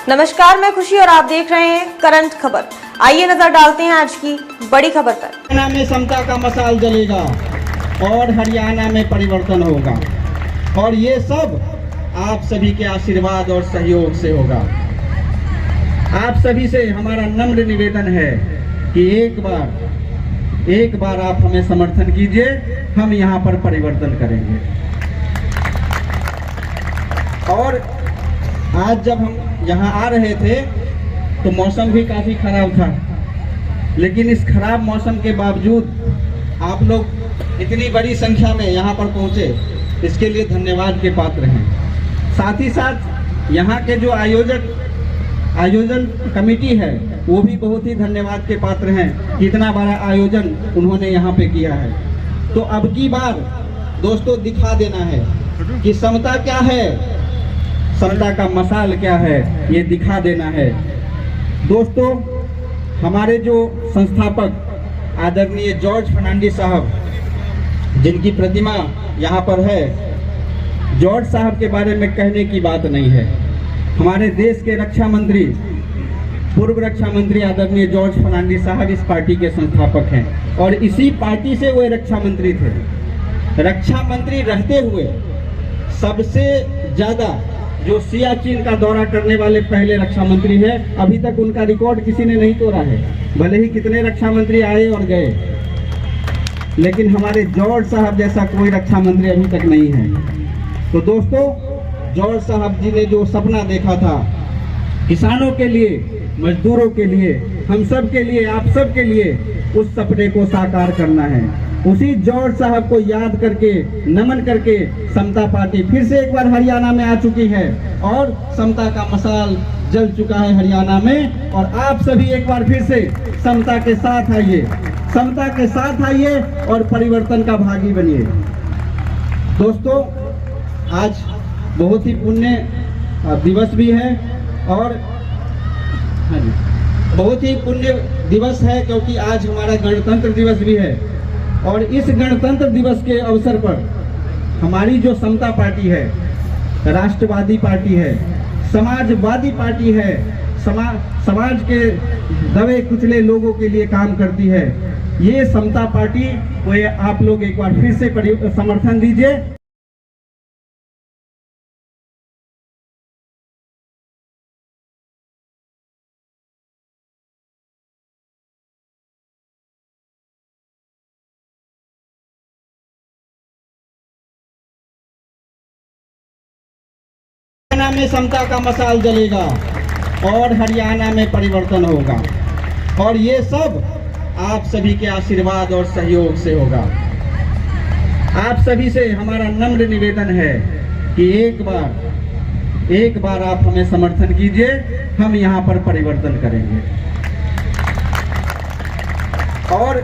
नमस्कार, मैं खुशी और आप देख रहे हैं करंट खबर। आइए नजर डालते हैं आज की बड़ी खबर पर। हरियाणा में समता का मशाल जलेगा और हरियाणा में परिवर्तन होगा और ये सब आप सभी के आशीर्वाद और सहयोग से होगा। आप सभी से हमारा नम्र निवेदन है कि एक बार आप हमें समर्थन कीजिए, हम यहाँ पर परिवर्तन करेंगे। और आज जब हम यहाँ आ रहे थे तो मौसम भी काफ़ी खराब था, लेकिन इस खराब मौसम के बावजूद आप लोग इतनी बड़ी संख्या में यहाँ पर पहुँचे, इसके लिए धन्यवाद के पात्र हैं। साथ ही साथ यहाँ के जो आयोजन कमेटी है वो भी बहुत ही धन्यवाद के पात्र हैं कि इतना बड़ा आयोजन उन्होंने यहाँ पे किया है। तो अब की बार दोस्तों दिखा देना है कि समता क्या है, समता का मशाल क्या है, ये दिखा देना है। दोस्तों, हमारे जो संस्थापक आदरणीय जॉर्ज फर्नांडिस साहब, जिनकी प्रतिमा यहाँ पर है, जॉर्ज साहब के बारे में कहने की बात नहीं है। हमारे देश के रक्षा मंत्री, पूर्व रक्षा मंत्री आदरणीय जॉर्ज फर्नांडिस साहब इस पार्टी के संस्थापक हैं और इसी पार्टी से वो रक्षा मंत्री थे। रक्षा मंत्री रहते हुए सबसे ज़्यादा जो सियाचिन का दौरा करने वाले पहले रक्षा मंत्री है, अभी तक उनका रिकॉर्ड किसी ने नहीं तोड़ा है। भले ही कितने रक्षा मंत्री आए और गए, लेकिन हमारे जॉर्ज साहब जैसा कोई रक्षा मंत्री अभी तक नहीं है। तो दोस्तों, जॉर्ज साहब जी ने जो सपना देखा था किसानों के लिए, मजदूरों के लिए, हम सब के लिए, आप सब के लिए, उस सपने को साकार करना है। उसी जॉर्ज साहब को याद करके, नमन करके समता पार्टी फिर से एक बार हरियाणा में आ चुकी है और समता का मशाल जल चुका है हरियाणा में। और आप सभी एक बार फिर से समता के साथ आइए, समता के साथ आइए और परिवर्तन का भागी बनिए। दोस्तों, आज बहुत ही पुण्य दिवस भी है और बहुत ही पुण्य दिवस है, क्योंकि आज हमारा गणतंत्र दिवस भी है। और इस गणतंत्र दिवस के अवसर पर हमारी जो समता पार्टी है, राष्ट्रवादी पार्टी है, समाजवादी पार्टी है, समाज के दबे कुचले लोगों के लिए काम करती है, ये समता पार्टी को आप लोग एक बार फिर से समर्थन दीजिए। हरियाणा में समता का मशाल जलेगा और हरियाणा में परिवर्तन होगा और ये सब आप सभी के आशीर्वाद और सहयोग से होगा। आप सभी से हमारा नम्र निवेदन है कि एक बार आप हमें समर्थन कीजिए, हम यहाँ पर परिवर्तन करेंगे। और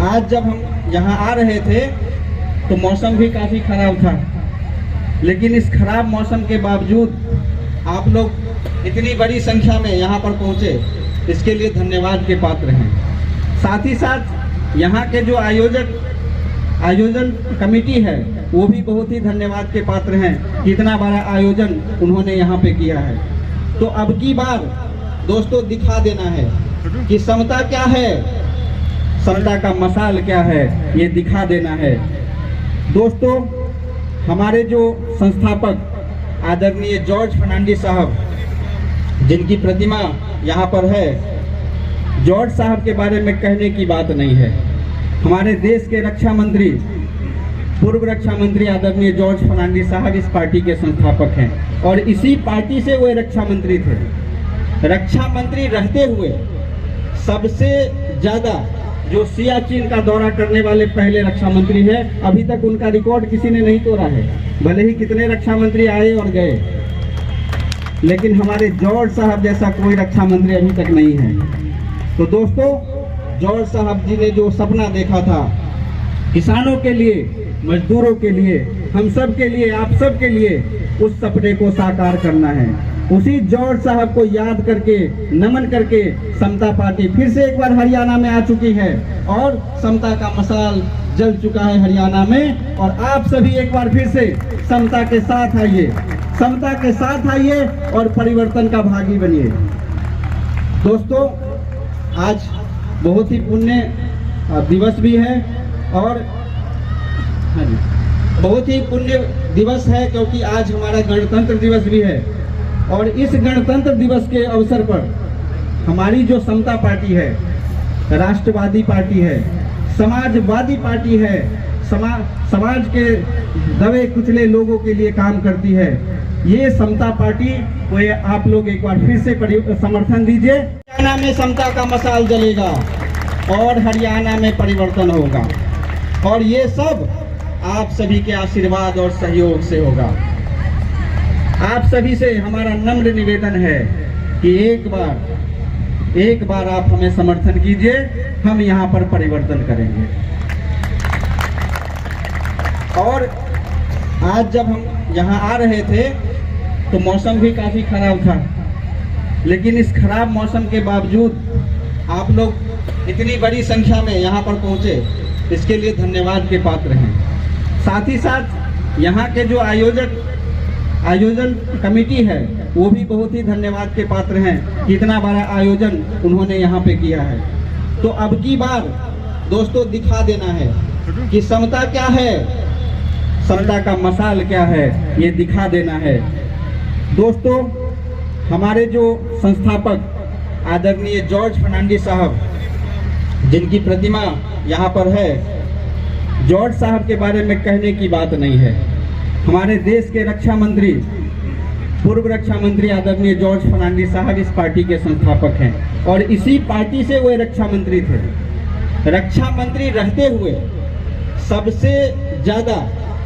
आज जब हम यहाँ आ रहे थे तो मौसम भी काफ़ी खराब था, लेकिन इस खराब मौसम के बावजूद आप लोग इतनी बड़ी संख्या में यहाँ पर पहुँचे, इसके लिए धन्यवाद के पात्र हैं। साथ ही साथ यहाँ के जो आयोजन कमेटी है वो भी बहुत ही धन्यवाद के पात्र हैं कि इतना बड़ा आयोजन उन्होंने यहाँ पे किया है। तो अब की बार दोस्तों दिखा देना है कि समता क्या है, समता का मशाल क्या है, ये दिखा देना है। दोस्तों, हमारे जो संस्थापक आदरणीय जॉर्ज फर्नांडिस साहब, जिनकी प्रतिमा यहाँ पर है, जॉर्ज साहब के बारे में कहने की बात नहीं है। हमारे देश के रक्षा मंत्री, पूर्व रक्षा मंत्री आदरणीय जॉर्ज फर्नांडिस साहब इस पार्टी के संस्थापक हैं और इसी पार्टी से वो रक्षा मंत्री थे। रक्षा मंत्री रहते हुए सबसे ज़्यादा जो सियाचिन का दौरा करने वाले पहले रक्षा मंत्री है, अभी तक उनका रिकॉर्ड किसी ने नहीं तोड़ा है। भले ही कितने रक्षा मंत्री आए और गए, लेकिन हमारे जॉर्ज साहब जैसा कोई रक्षा मंत्री अभी तक नहीं है। तो दोस्तों, जॉर्ज साहब जी ने जो सपना देखा था किसानों के लिए, मजदूरों के लिए, हम सब के लिए, आप सब के लिए, उस सपने को साकार करना है। उसी जॉर्ज साहब को याद करके, नमन करके समता पार्टी फिर से एक बार हरियाणा में आ चुकी है और समता का मशाल जल चुका है हरियाणा में। और आप सभी एक बार फिर से समता के साथ आइए, समता के साथ आइए और परिवर्तन का भागी बनिए। दोस्तों, आज बहुत ही पुण्य दिवस भी है और बहुत ही पुण्य दिवस है, क्योंकि आज हमारा गणतंत्र दिवस भी है। और इस गणतंत्र दिवस के अवसर पर हमारी जो समता पार्टी है, राष्ट्रवादी पार्टी है, समाजवादी पार्टी है, समाज के दबे कुचले लोगों के लिए काम करती है, ये समता पार्टी को आप लोग एक बार फिर से समर्थन दीजिए। हरियाणा में समता का मशाल जलेगा और हरियाणा में परिवर्तन होगा, और ये सब आप सभी के आशीर्वाद और सहयोग से होगा। आप सभी से हमारा नम्र निवेदन है कि एक बार आप हमें समर्थन कीजिए, हम यहाँ पर परिवर्तन करेंगे। और आज जब हम यहाँ आ रहे थे तो मौसम भी काफी खराब था, लेकिन इस खराब मौसम के बावजूद आप लोग इतनी बड़ी संख्या में यहाँ पर पहुँचे, इसके लिए धन्यवाद के पात्र हैं। साथ ही साथ यहाँ के जो आयोजन कमेटी है वो भी बहुत ही धन्यवाद के पात्र हैं कि इतना बड़ा आयोजन उन्होंने यहाँ पे किया है। तो अब की बार दोस्तों दिखा देना है कि समता क्या है, समता का मशाल क्या है, ये दिखा देना है। दोस्तों, हमारे जो संस्थापक आदरणीय जॉर्ज फर्नांडिस साहब, जिनकी प्रतिमा यहाँ पर है, जॉर्ज साहब के बारे में कहने की बात नहीं है। हमारे देश के रक्षा मंत्री, पूर्व रक्षा मंत्री आदरणीय जॉर्ज फर्नांडिस साहब इस पार्टी के संस्थापक हैं, और इसी पार्टी से वो रक्षा मंत्री थे। रक्षा मंत्री रहते हुए सबसे ज्यादा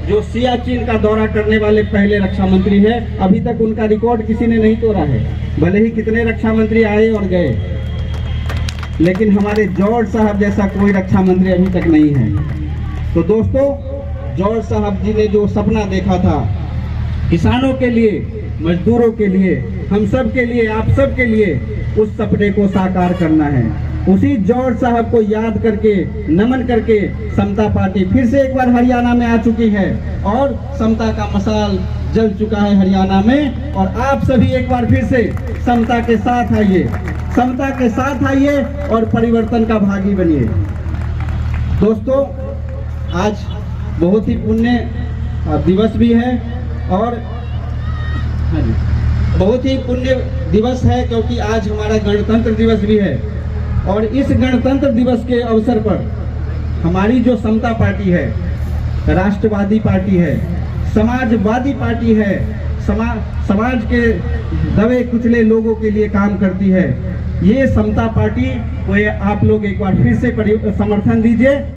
जो सियाचिन का दौरा करने वाले पहले रक्षा मंत्री है, अभी तक उनका रिकॉर्ड किसी ने नहीं तोड़ा है। भले ही कितने रक्षा मंत्री आए और गए, लेकिन हमारे जॉर्ज साहब जैसा कोई रक्षा मंत्री अभी तक नहीं है। तो दोस्तों, जॉर्ज साहब जी ने जो सपना देखा था किसानों के लिए, मजदूरों के लिए, हम सब के लिए, आप सब के लिए, उस सपने को साकार करना है। उसी जॉर्ज साहब को याद करके, नमन करके समता पार्टी फिर से एक बार हरियाणा में आ चुकी है और समता का मशाल जल चुका है हरियाणा में। और आप सभी एक बार फिर से समता के साथ आइए, समता के साथ आइए और परिवर्तन का भागी बनिए। दोस्तों, आज बहुत ही पुण्य दिवस भी है और बहुत ही पुण्य दिवस है, क्योंकि आज हमारा गणतंत्र दिवस भी है। और इस गणतंत्र दिवस के अवसर पर हमारी जो समता पार्टी है, राष्ट्रवादी पार्टी है, समाजवादी पार्टी है, समाज के दबे कुचले लोगों के लिए काम करती है, ये समता पार्टी को आप लोग एक बार फिर से समर्थन दीजिए।